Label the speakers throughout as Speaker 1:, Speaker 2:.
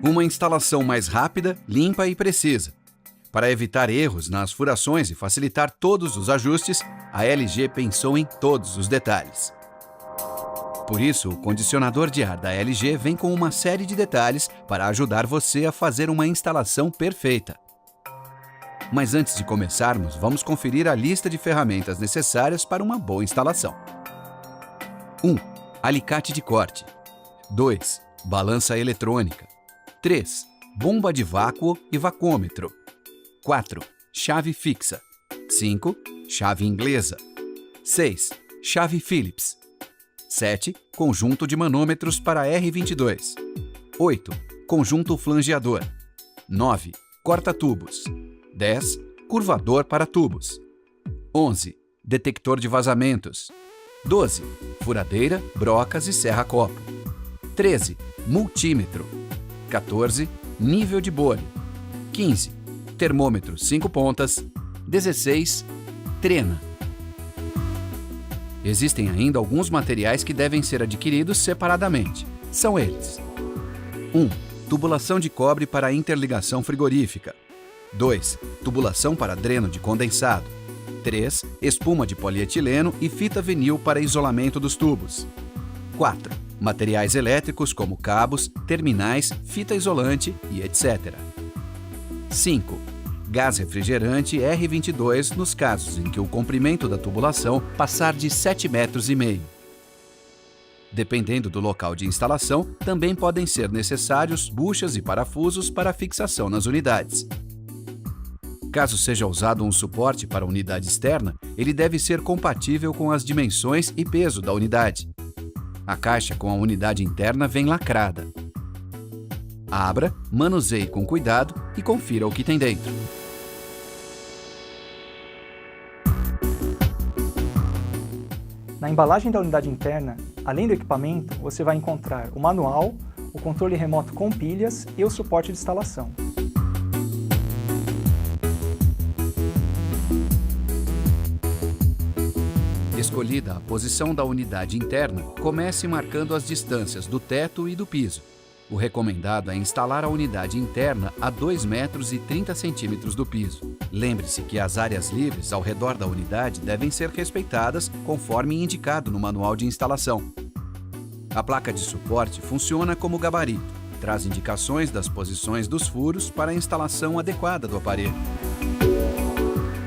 Speaker 1: Uma instalação mais rápida, limpa e precisa. Para evitar erros nas furações e facilitar todos os ajustes, a LG pensou em todos os detalhes. Por isso, o condicionador de ar da LG vem com uma série de detalhes para ajudar você a fazer uma instalação perfeita. Mas antes de começarmos, vamos conferir a lista de ferramentas necessárias para uma boa instalação. 1. Alicate de corte. 2. Balança eletrônica. 3. Bomba de vácuo e vacômetro. 4. Chave fixa. 5. Chave inglesa. 6. Chave Phillips. 7. Conjunto de manômetros para R22. 8. Conjunto flangeador. 9. Corta-tubos. 10. Curvador para tubos. 11. Detector de vazamentos. 12. Furadeira, brocas e serra-copo. 13. Multímetro. 14. Nível de bolha. 15. Termômetro 5 pontas. 16. Trena. Existem ainda alguns materiais que devem ser adquiridos separadamente. São eles: 1. Tubulação de cobre para interligação frigorífica. 2. Tubulação para dreno de condensado. 3. Espuma de polietileno e fita vinil para isolamento dos tubos. 4. Materiais elétricos como cabos, terminais, fita isolante e etc. 5. Gás refrigerante R22 nos casos em que o comprimento da tubulação passar de 7,5 metros. Dependendo do local de instalação, também podem ser necessários buchas e parafusos para fixação nas unidades. Caso seja usado um suporte para a unidade externa, ele deve ser compatível com as dimensões e peso da unidade. A caixa com a unidade interna vem lacrada. Abra, manuseie com cuidado e confira o que tem dentro.
Speaker 2: Na embalagem da unidade interna, além do equipamento, você vai encontrar o manual, o controle remoto com pilhas e o suporte de instalação.
Speaker 1: Escolhida a posição da unidade interna, comece marcando as distâncias do teto e do piso. O recomendado é instalar a unidade interna a 2,30 metros do piso. Lembre-se que as áreas livres ao redor da unidade devem ser respeitadas conforme indicado no manual de instalação. A placa de suporte funciona como gabarito. Traz indicações das posições dos furos para a instalação adequada do aparelho.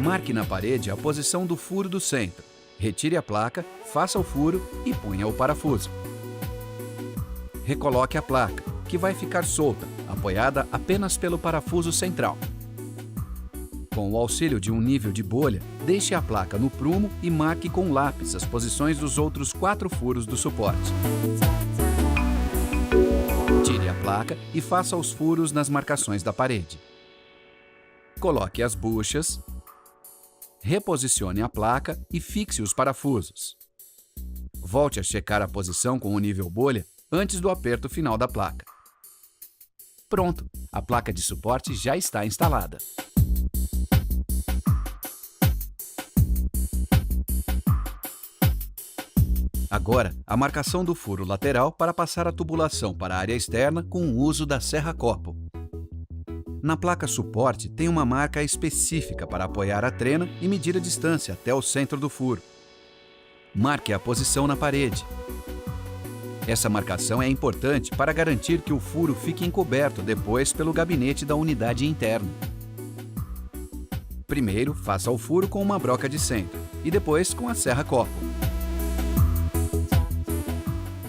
Speaker 1: Marque na parede a posição do furo do centro. Retire a placa, faça o furo e ponha o parafuso. Recoloque a placa, que vai ficar solta, apoiada apenas pelo parafuso central. Com o auxílio de um nível de bolha, deixe a placa no prumo e marque com lápis as posições dos outros 4 furos do suporte. Tire a placa e faça os furos nas marcações da parede. Coloque as buchas, reposicione a placa e fixe os parafusos. Volte a checar a posição com o nível bolha antes do aperto final da placa. Pronto, a placa de suporte já está instalada. Agora, a marcação do furo lateral para passar a tubulação para a área externa com o uso da serra-copo. Na placa suporte tem uma marca específica para apoiar a trena e medir a distância até o centro do furo. Marque a posição na parede. Essa marcação é importante para garantir que o furo fique encoberto depois pelo gabinete da unidade interna. Primeiro, faça o furo com uma broca de centro e depois com a serra-copo.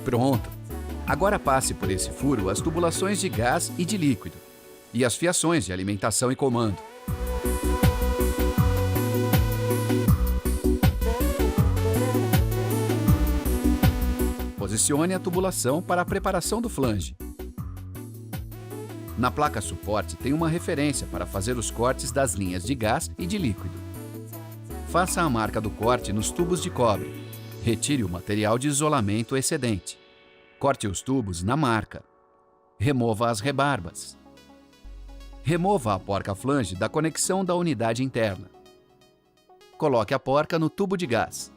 Speaker 1: Pronto! Agora passe por esse furo as tubulações de gás e de líquido e as fiações de alimentação e comando. Posicione a tubulação para a preparação do flange. Na placa suporte tem uma referência para fazer os cortes das linhas de gás e de líquido. Faça a marca do corte nos tubos de cobre. Retire o material de isolamento excedente. Corte os tubos na marca. Remova as rebarbas. Remova a porca-flange da conexão da unidade interna. Coloque a porca no tubo de gás.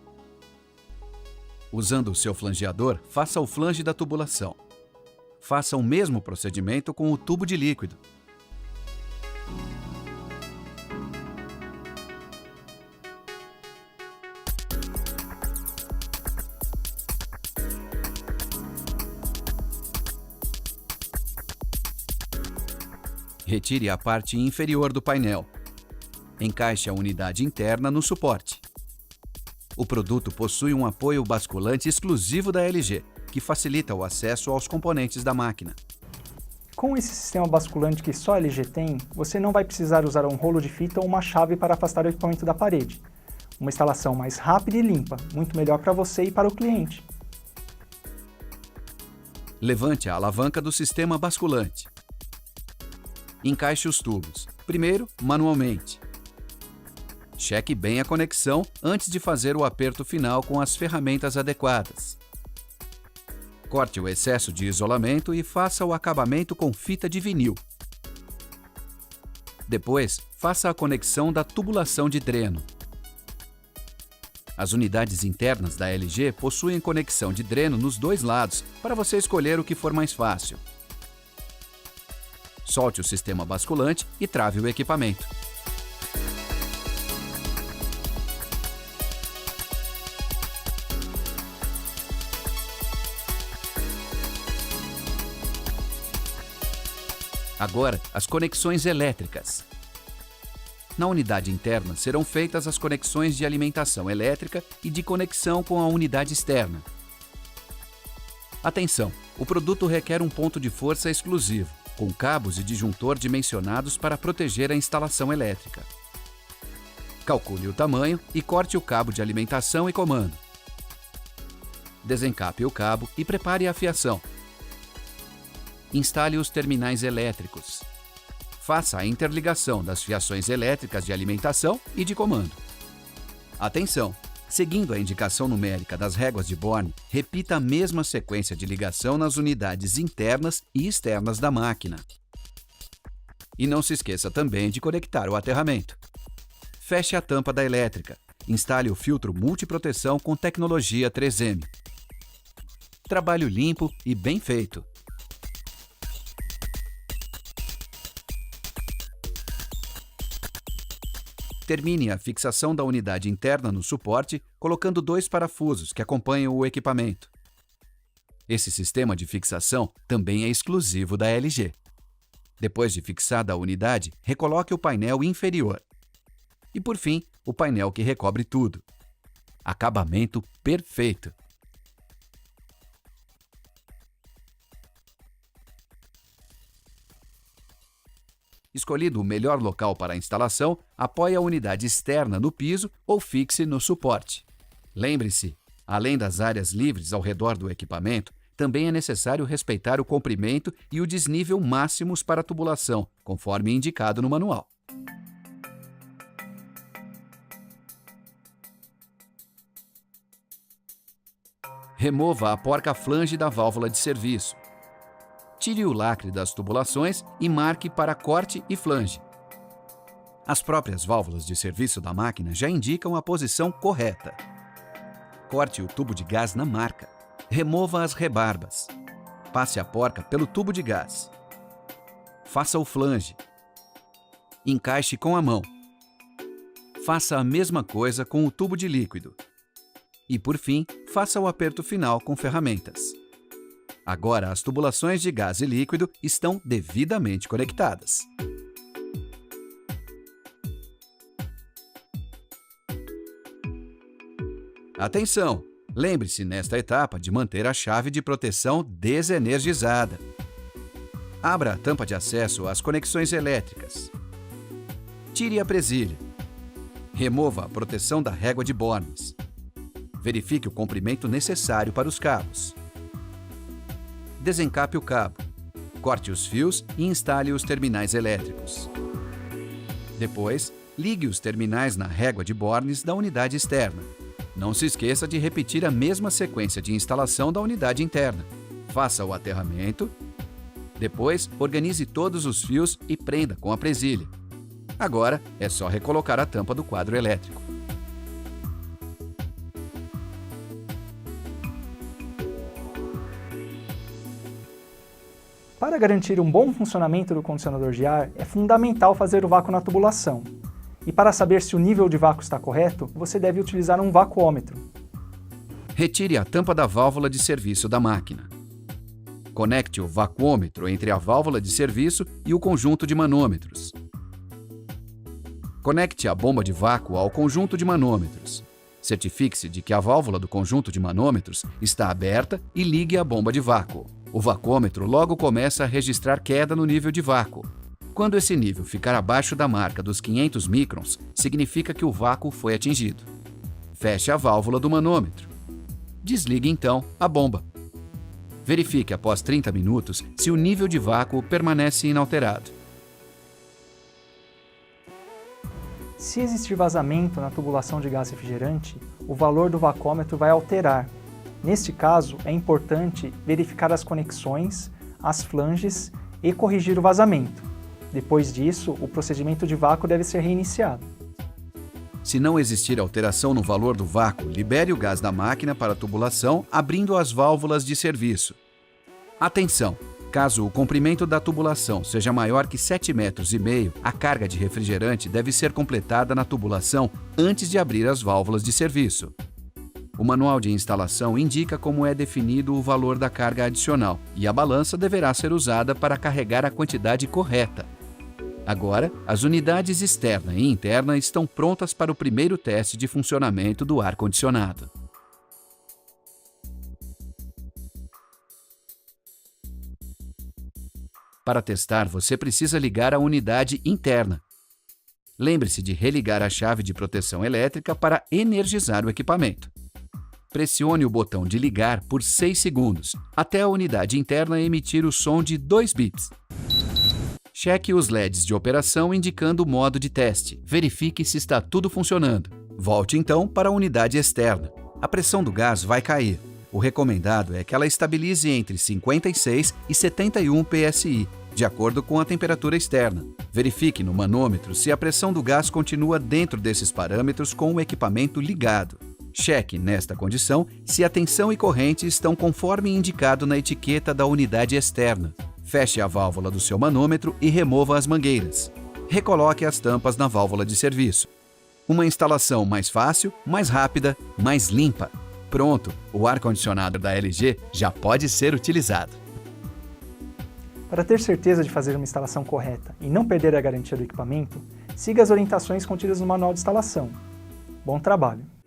Speaker 1: Usando o seu flangeador, faça o flange da tubulação. faça o mesmo procedimento com o tubo de líquido. Retire a parte inferior do painel. Encaixe a unidade interna no suporte. O produto possui um apoio basculante exclusivo da LG, que facilita o acesso aos componentes da máquina.
Speaker 2: Com esse sistema basculante que só a LG tem, você não vai precisar usar um rolo de fita ou uma chave para afastar o equipamento da parede. Uma instalação mais rápida e limpa, muito melhor para você e para o cliente.
Speaker 1: Levante a alavanca do sistema basculante. Encaixe os tubos, primeiro manualmente. Cheque bem a conexão antes de fazer o aperto final com as ferramentas adequadas. Corte o excesso de isolamento e faça o acabamento com fita de vinil. Depois, faça a conexão da tubulação de dreno. As unidades internas da LG possuem conexão de dreno nos dois lados, para você escolher o que for mais fácil. Solte o sistema basculante e trave o equipamento. Agora, as conexões elétricas. Na unidade interna serão feitas as conexões de alimentação elétrica e de conexão com a unidade externa. Atenção! O produto requer um ponto de força exclusivo, com cabos e disjuntor dimensionados para proteger a instalação elétrica. Calcule o tamanho e corte o cabo de alimentação e comando. Desencape o cabo e prepare a fiação. Instale os terminais elétricos. Faça a interligação das fiações elétricas de alimentação e de comando. Atenção! Seguindo a indicação numérica das réguas de Born, repita a mesma sequência de ligação nas unidades internas e externas da máquina. E não se esqueça também de conectar o aterramento. Feche a tampa da elétrica. Instale o filtro multiproteção com tecnologia 3M. Trabalho limpo e bem feito. Termine a fixação da unidade interna no suporte, colocando 2 parafusos que acompanham o equipamento. Esse sistema de fixação também é exclusivo da LG. Depois de fixada a unidade, recoloque o painel inferior. E por fim, o painel que recobre tudo. Acabamento perfeito! Escolhido o melhor local para a instalação, apoie a unidade externa no piso ou fixe no suporte. Lembre-se, além das áreas livres ao redor do equipamento, também é necessário respeitar o comprimento e o desnível máximos para a tubulação, conforme indicado no manual. Remova a porca-flange da válvula de serviço. Tire o lacre das tubulações e marque para corte e flange. As próprias válvulas de serviço da máquina já indicam a posição correta. Corte o tubo de gás na marca. Remova as rebarbas. Passe a porca pelo tubo de gás. Faça o flange. Encaixe com a mão. Faça a mesma coisa com o tubo de líquido. E, por fim, faça o aperto final com ferramentas. Agora, as tubulações de gás e líquido estão devidamente conectadas. Atenção! Lembre-se nesta etapa de manter a chave de proteção desenergizada. Abra a tampa de acesso às conexões elétricas. Tire a presilha. Remova a proteção da régua de Bornes. Verifique o comprimento necessário para os cabos. Desencape o cabo. Corte os fios e instale os terminais elétricos. Depois, ligue os terminais na régua de Bornes da unidade externa. Não se esqueça de repetir a mesma sequência de instalação da unidade interna. Faça o aterramento. Depois, organize todos os fios e prenda com a presilha. Agora, é só recolocar a tampa do quadro elétrico.
Speaker 2: Para garantir um bom funcionamento do condicionador de ar, é fundamental fazer o vácuo na tubulação. E para saber se o nível de vácuo está correto, você deve utilizar um vacuômetro.
Speaker 1: Retire a tampa da válvula de serviço da máquina. Conecte o vacuômetro entre a válvula de serviço e o conjunto de manômetros. Conecte a bomba de vácuo ao conjunto de manômetros. Certifique-se de que a válvula do conjunto de manômetros está aberta e ligue a bomba de vácuo. O vacuômetro logo começa a registrar queda no nível de vácuo. Quando esse nível ficar abaixo da marca dos 500 microns, significa que o vácuo foi atingido. Feche a válvula do manômetro. Desligue então a bomba. Verifique após 30 minutos se o nível de vácuo permanece inalterado.
Speaker 2: Se existir vazamento na tubulação de gás refrigerante, o valor do vacuômetro vai alterar. Neste caso, é importante verificar as conexões, as flanges e corrigir o vazamento. Depois disso, o procedimento de vácuo deve ser reiniciado.
Speaker 1: Se não existir alteração no valor do vácuo, libere o gás da máquina para a tubulação, abrindo as válvulas de serviço. Atenção! Caso o comprimento da tubulação seja maior que 7,5 metros, a carga de refrigerante deve ser completada na tubulação antes de abrir as válvulas de serviço. O manual de instalação indica como é definido o valor da carga adicional e a balança deverá ser usada para carregar a quantidade correta. Agora, as unidades externa e interna estão prontas para o primeiro teste de funcionamento do ar-condicionado. Para testar, você precisa ligar a unidade interna. Lembre-se de religar a chave de proteção elétrica para energizar o equipamento. Pressione o botão de ligar por 6 segundos, até a unidade interna emitir o som de 2 bips. Cheque os LEDs de operação indicando o modo de teste. Verifique se está tudo funcionando. Volte então para a unidade externa. A pressão do gás vai cair. O recomendado é que ela estabilize entre 56 e 71 psi, de acordo com a temperatura externa. Verifique no manômetro se a pressão do gás continua dentro desses parâmetros com o equipamento ligado. Cheque, nesta condição, se a tensão e corrente estão conforme indicado na etiqueta da unidade externa. Feche a válvula do seu manômetro e remova as mangueiras. Recoloque as tampas na válvula de serviço. Uma instalação mais fácil, mais rápida, mais limpa. Pronto, o ar-condicionado da LG já pode ser utilizado.
Speaker 2: Para ter certeza de fazer uma instalação correta e não perder a garantia do equipamento, siga as orientações contidas no manual de instalação. Bom trabalho!